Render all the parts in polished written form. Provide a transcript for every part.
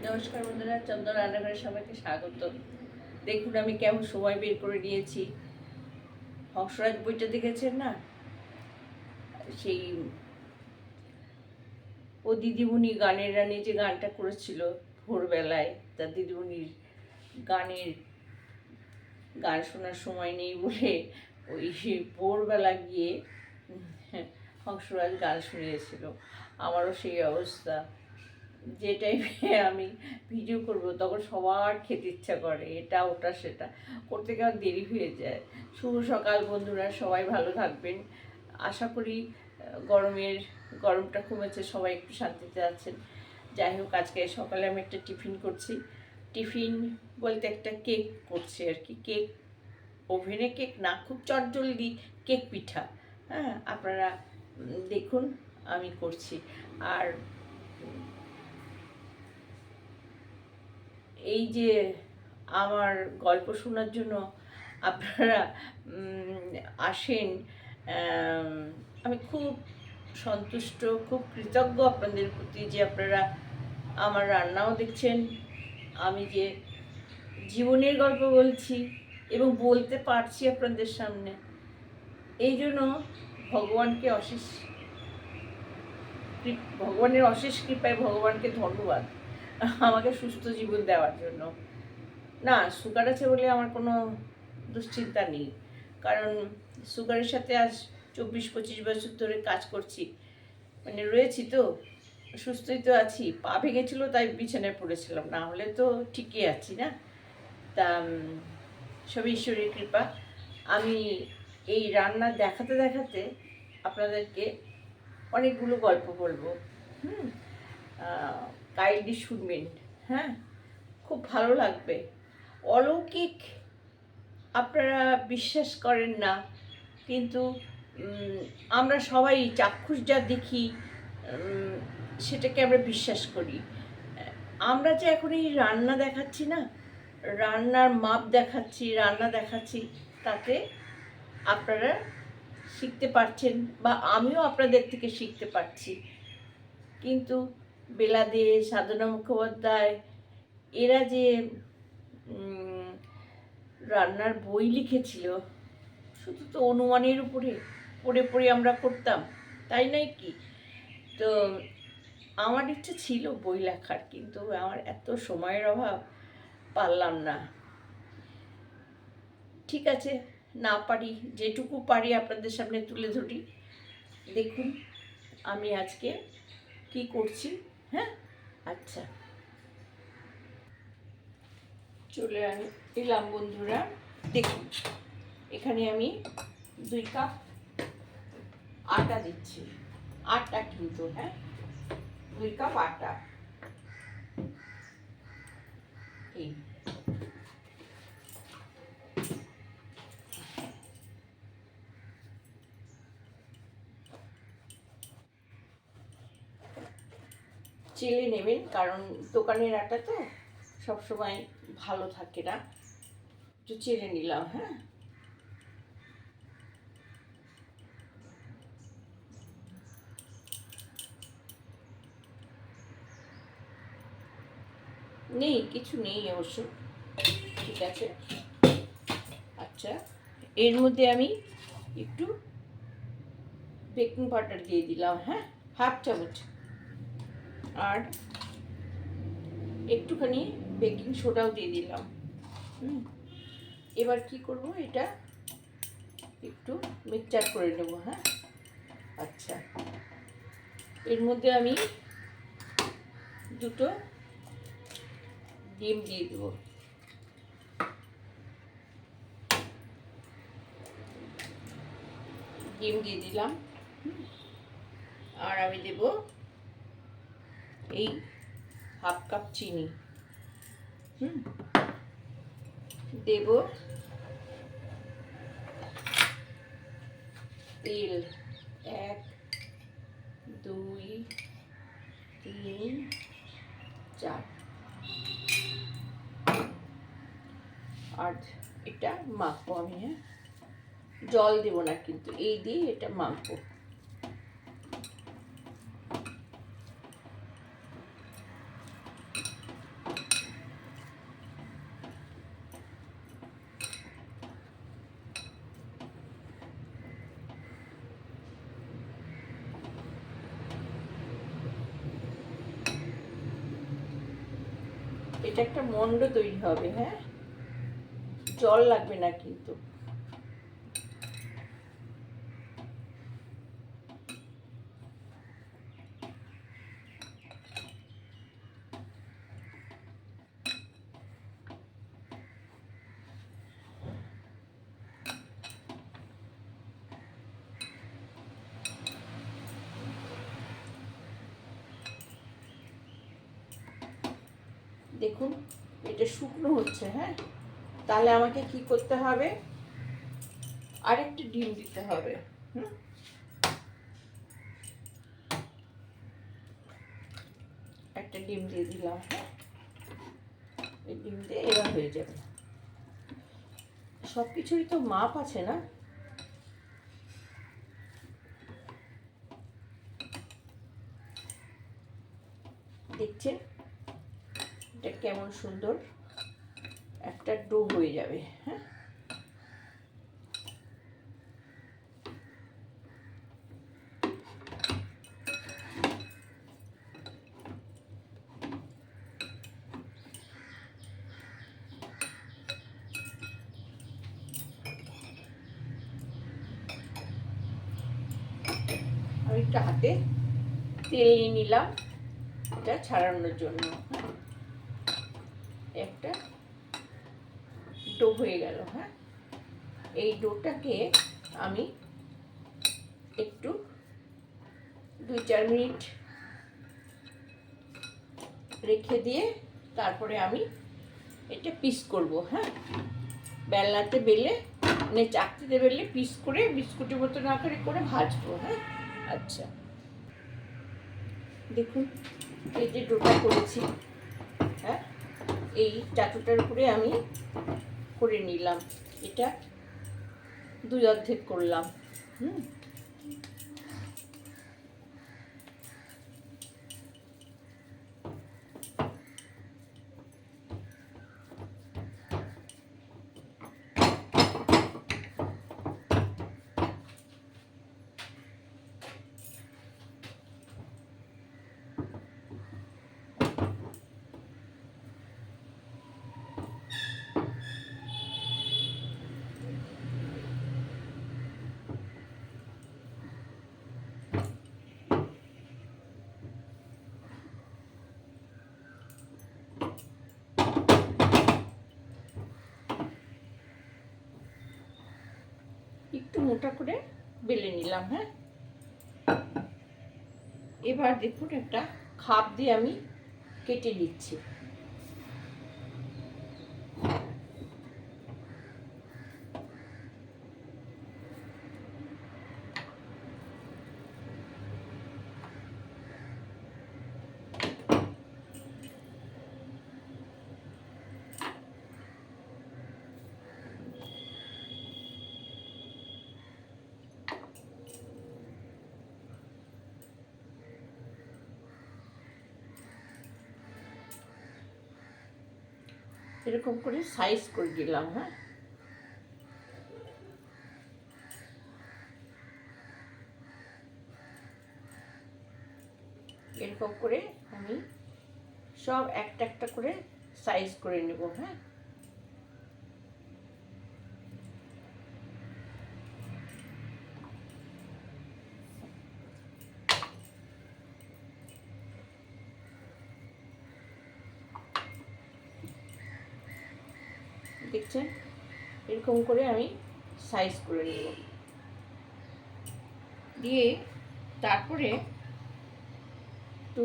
নমস্কার বন্ধুরা, চন্দন রান্নাঘরে সবাইকে স্বাগত। দেখুন আমি কেমন সময় বের করে নিয়েছি। হংসরাজ বইটা দেখেছেন না? সেই ও দিদিমণি গানের রানী যে গানটা করেছিল ভোরবেলায়, তার দিদিমণির গানের গান শোনার সময় নেই বলে ওই ভোরবেলা গিয়ে হংসরাজ গান শুনিয়েছিল। আমারও সেই অবস্থা। যে টাইমে আমি ভিডিও করব তখন সবার খেতে ইচ্ছা করে, এটা ওটা সেটা করতে গেলে দেরি হয়ে যায়। শুভ সকাল বন্ধুরা, সবাই ভালো থাকবেন। আশা করি গরমটা কমেছে, সবাই একটু শান্তিতে আছেন। যাই হোক, আজকে সকালে আমি একটা টিফিন করছি। টিফিন বলতে একটা কেক করছি আর কি। কেক, ওভেনে কেক না, খুব চটজলদি কেক পিঠা। হ্যাঁ, আপনারা দেখুন আমি করছি। আর এই যে আমার গল্প শোনার জন্য আপনারা আসেন, আমি খুব সন্তুষ্ট, খুব কৃতজ্ঞ আপনাদের প্রতি যে আপনারা আমার রান্নাও দেখছেন, আমি যে জীবনের গল্প বলছি এবং বলতে পারছি আপনাদের সামনে, এই জন্য ভগবানকে ভগবানের অশেষ কৃপায় ভগবানকে ধন্যবাদ আমাকে সুস্থ জীবন দেওয়ার জন্য। না, সুগার আছে বলে আমার কোনো দুশ্চিন্তা নেই, কারণ সুগারের সাথে আজ 24-25 বছর ধরে কাজ করছি, মানে রয়েছি তো, সুস্থই তো আছি। পা ভেঙেছিল তাই বিছানায় পড়েছিলাম, না হলে তো ঠিকই আছি না। তা সব ঈশ্বরের কৃপা। আমি এই রান্না দেখাতে দেখাতে আপনাদেরকে অনেকগুলো গল্প বলবো। কাইন্ডলি শুনবেন, হ্যাঁ, খুব ভালো লাগবে। অলৌকিক আপনারা বিশ্বাস করেন না, কিন্তু আমরা সবাই চাক্ষুষ যা দেখি সেটাকে আমরা বিশ্বাস করি। আমরা যে এখন এই রান্না দেখাচ্ছি না, রান্নার মাপ দেখাচ্ছি, রান্না দেখাচ্ছি, তাতে আপনারা শিখতে পারছেন বা আমিও আপনাদের থেকে শিখতে পারছি। কিন্তু বেলা দে, সাধনা মুখোপাধ্যায়, এরা যে রান্নার বই লিখেছিল, শুধু তো অনুমানের উপরে পড়ে পড়ে আমরা করতাম, তাই নয় কি? তো আমার ইচ্ছে ছিল বই লেখার, কিন্তু আমার এত সময়ের অভাব, পারলাম না। ঠিক আছে, না পারি, যেটুকু পারি আপনাদের সামনে তুলে ধরি। দেখুন আমি আজকে কি করছি। হ্যাঁ, আচ্ছা, চলে এলাম বন্ধুরা। দেখুন এখানে আমি 2 কাপ আটা দিচ্ছি। আটা কিন্তু, হ্যাঁ, 2 কাপ আটা। এই চেলে নেবেন, কারণ দোকানের আটা তো সবসময় ভালো থাকে না। একটু চেলে নিলাম। হ্যাঁ, নেই, কিছু নেই অবশ্য। ঠিক আছে, আচ্ছা, এর মধ্যে আমি একটু বেকিং পাউডার দিয়ে দিলাম, হ্যাঁ, 1/2 চামচ, আর একটুখানি বেকিং সোডাও দিয়ে দিলাম। এবার কি করব, এটা একটু মিক্সচার করে নেব। হ্যাঁ, আচ্ছা, এর মধ্যে আমি 2টো ডিম দিয়ে দেবো। ডিম দিয়ে দিলাম, আর আমি দেব এই 1/2 কাপ চিনি। দেব তেল, 1 2 3 4, আর এটা মাখবো আমি। হ্যাঁ, জল দেব না কিন্তু, এই দিয়ে এটা মাখবো। এটা একটা মন্ড তৈরি হবে। হ্যাঁ, জল লাগবে না কিন্তু। দেখুন এটা শুকনো হচ্ছে। হ্যাঁ, তাহলে আমাকে কি করতে হবে, আরেকটা ডিম দিতে হবে। একটা ডিম দিয়ে দিলাম। হ্যাঁ, এই ডিম দিয়ে এবার হয়ে যাবে। সব কিছুরই তো মাপ আছে না। দেখছেন এটা কেমন সুন্দর একটা ডো হয়ে যাবে। হ্যাঁ, আমি একটা হাতে তেল নিয়ে নিলাম এটা ছাড়ানোর জন্য। হ্যাঁ, একটা ডো হয়ে গেল। হ্যাঁ, এই ডোটাকে আমি একটু 2-4 মিনিট রেখে দিয়ে তারপরে আমি এটা পিস করব। হ্যাঁ, বেলনাতে বেলে মানে চাকতিতে বেলে পিস করে বিস্কুটের মতো আকারে করে ভাজবো। হ্যাঁ, আচ্ছা দেখুন এই যে ডোটা করেছি। হ্যাঁ, এই চাটুটার উপরে আমি করে নিলাম। এটা 2 অর্ধেক করলাম। একটু মোটা করে বেলে নিলাম। হ্যাঁ, এবার দেখুন একটা খাপ দিয়ে আমি কেটে নিচ্ছি। এরকম করে সাইজ করে দিলাম। হ্যাঁ, এরকম করে আমি সব একটা একটা করে সাইজ করে নেব। হ্যাঁ, দেখছেন এরকম করে আমি সাইজ করে নেব। দিয়ে তারপরে একটু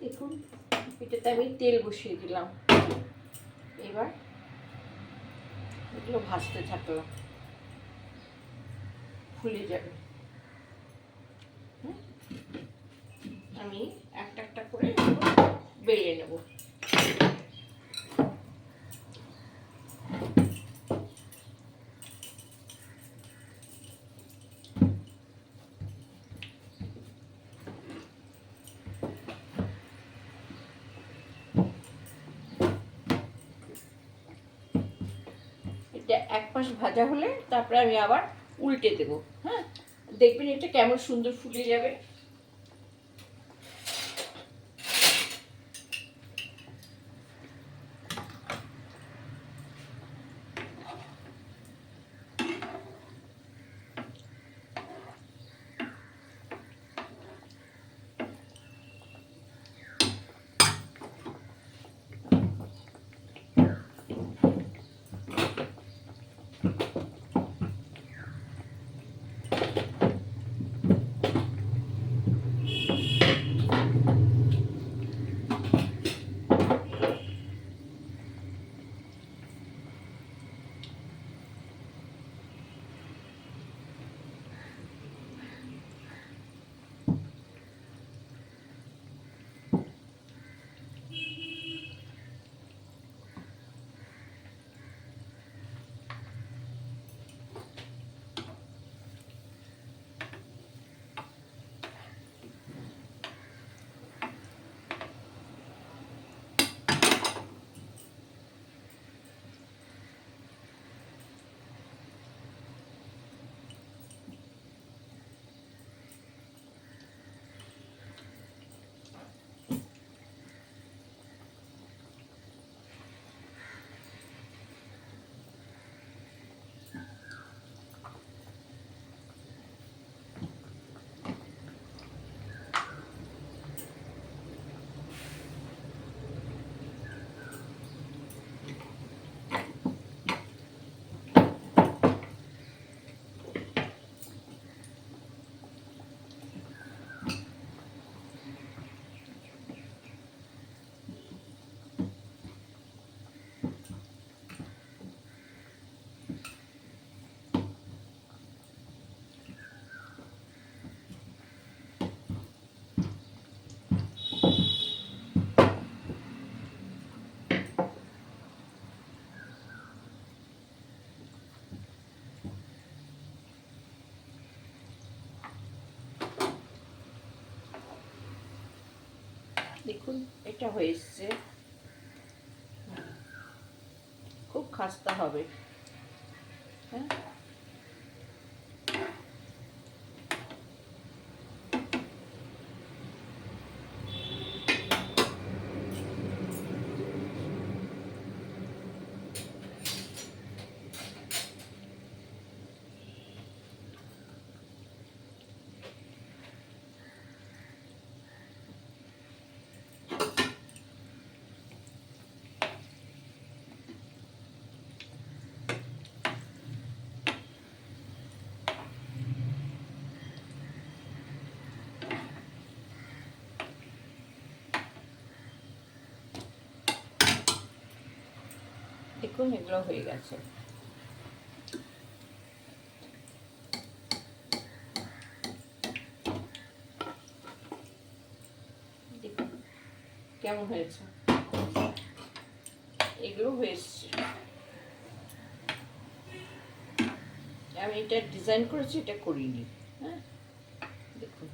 দেখুন এটাতে আমি তেল বসিয়ে দিলাম। এবার এগুলো ভাজতে থাকলাম, ফুলে যাবে। আমি একটা একটা করে বেলে নেব। এটা এক পাশ ভাজা হলে তারপরে আমি আবার উল্টে দেবো। হ্যাঁ, দেখবেন এটা কেমন সুন্দর ফুলে যাবে। দেখুন এটা হয়ে এসছে, খুব খাস্তা হবে। হ্যাঁ, দেখুন এগুলো হয়ে গেছে। দেখুন কেমন হয়েছে, এগুলো হয়েছে। আমি এটা ডিজাইন করেছি, এটা করিনি। হ্যাঁ, দেখুন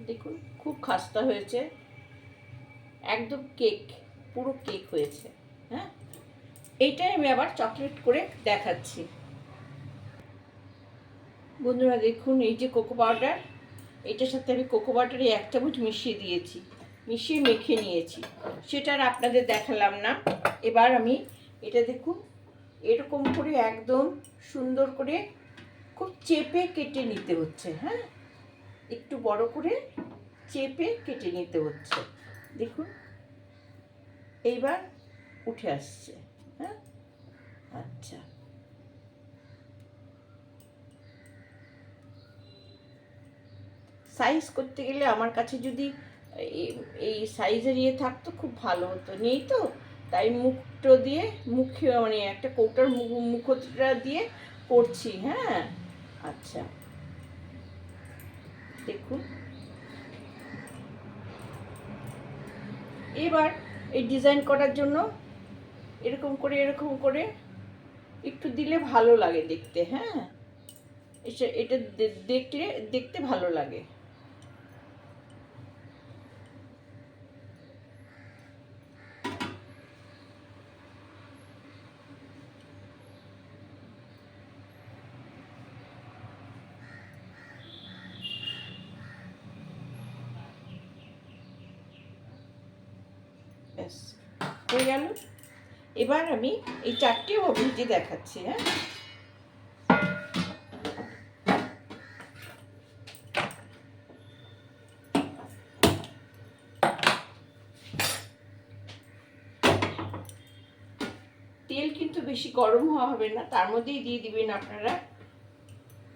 দেখুন খুব খাস্তা হয়েছে, একদম কেক, পুরো কেক হয়েছে। হ্যাঁ, এইটাই আমি আবার চকলেট করে দেখাচ্ছি। বন্ধুরা দেখুন, এই যে কোকো পাউডার, এটার সাথে আমি কোকো পাউডারে 1 চামচ মিশিয়ে দিয়েছি, মিশিয়ে মেখে নিয়েছি, সেটা আর আপনাদের দেখালাম না। এবার আমি এটা দেখুন এরকম করে একদম সুন্দর করে খুব চেপে কেটে নিতে হচ্ছে। হ্যাঁ, একটু বড় করে চেপে কেটে নিতে হচ্ছে। দেখুন এইবার উঠে আসছে। হ্যাঁ, আচ্ছা, সাইজ করতে গেলে আমার কাছে যদি এই সাইজের ইয়ে থাকতো খুব ভালো হতো, নেই তো, তাই মুখটো দিয়ে মুখে মানে একটা কৌটার মুখটা দিয়ে করছি। হ্যাঁ, আচ্ছা দেখুন। এবার এই ডিজাইন করার জন্য এরকম করে একটু দিলে ভালো লাগে দেখতে। হ্যাঁ, এটা দেখতে ভালো লাগে। ব্যাস হয়ে গেল। এবার আমি এই 4টে ভেজে দেখাচ্ছি। হ্যাঁ, তেল কিন্তু বেশি গরম হওয়া হবে না, তার মধ্যেই দিয়ে দিবেন আপনারা।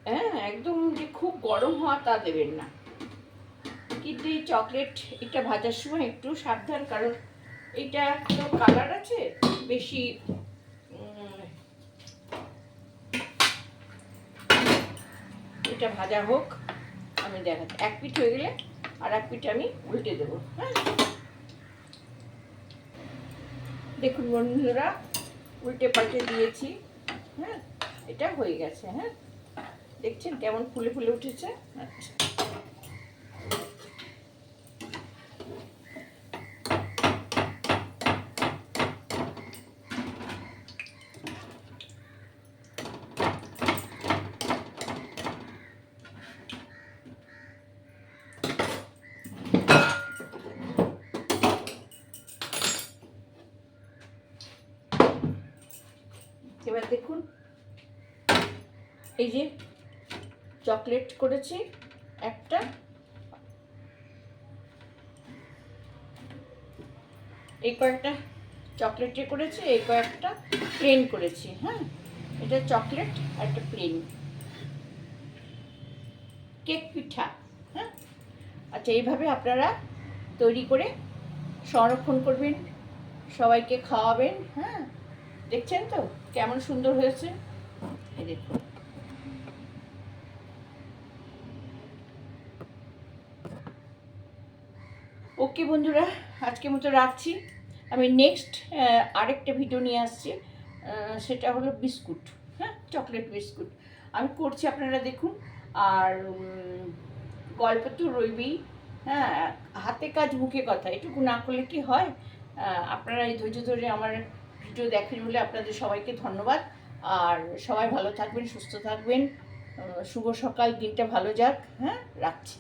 হ্যাঁ, একদম যে খুব গরম হওয়া তা দেবেন না। কিন্তু এই চকলেট এটা ভাজার সময় একটু সাবধান, কারণ এটা তো কালার আছে বেশি। এটা ভাজা হোক, আমি দেখাচ্ছি। এক পিঠ হয়ে গেলে আর এক পিঠ আমি উল্টে দেবো। হ্যাঁ, দেখুন বন্ধুরা, উল্টে পাল্টে দিয়েছি। হ্যাঁ, এটা হয়ে গেছে। হ্যাঁ, দেখছেন কেমন ফুলে ফুলে উঠেছে। আচ্ছা, এবার দেখুন, এই যে চকলেট করেছি একটা, এই কয়েকটা চকলেটে করেছি, এই কয়েকটা প্লেন করেছি। হ্যাঁ, এটা চকলেট আর একটা প্লেন কেক পিঠা। হ্যাঁ, আচ্ছা, এইভাবে আপনারা তৈরি করে সংরক্ষণ করবেন, সবাইকে খাওয়াবেন। হ্যাঁ, দেখছেন তো কেমন সুন্দর হয়েছে, এই দেখুন। ওকে বন্ধুরা, আজকের মতো রাখছি। আমি নেক্সট আরেকটা ভিডিও নিয়ে আসছি, সেটা হলো বিস্কুট। হ্যাঁ, চকলেট বিস্কুট আমি করছি, আপনারা দেখুন। আর গল্প তো রইবেই। হ্যাঁ, হাতে কাজ মুখে কথা, এটুকু না করলে কি হয়। আপনারা এই ধৈর্য ধরে আমার ভিডিও দেখেন বলে আপনাদের সবাইকে ধন্যবাদ। আর সবাই ভালো থাকবেন, সুস্থ থাকবেন। শুভ সকাল, দিনটা ভালো যাক। হ্যাঁ, রাখছি।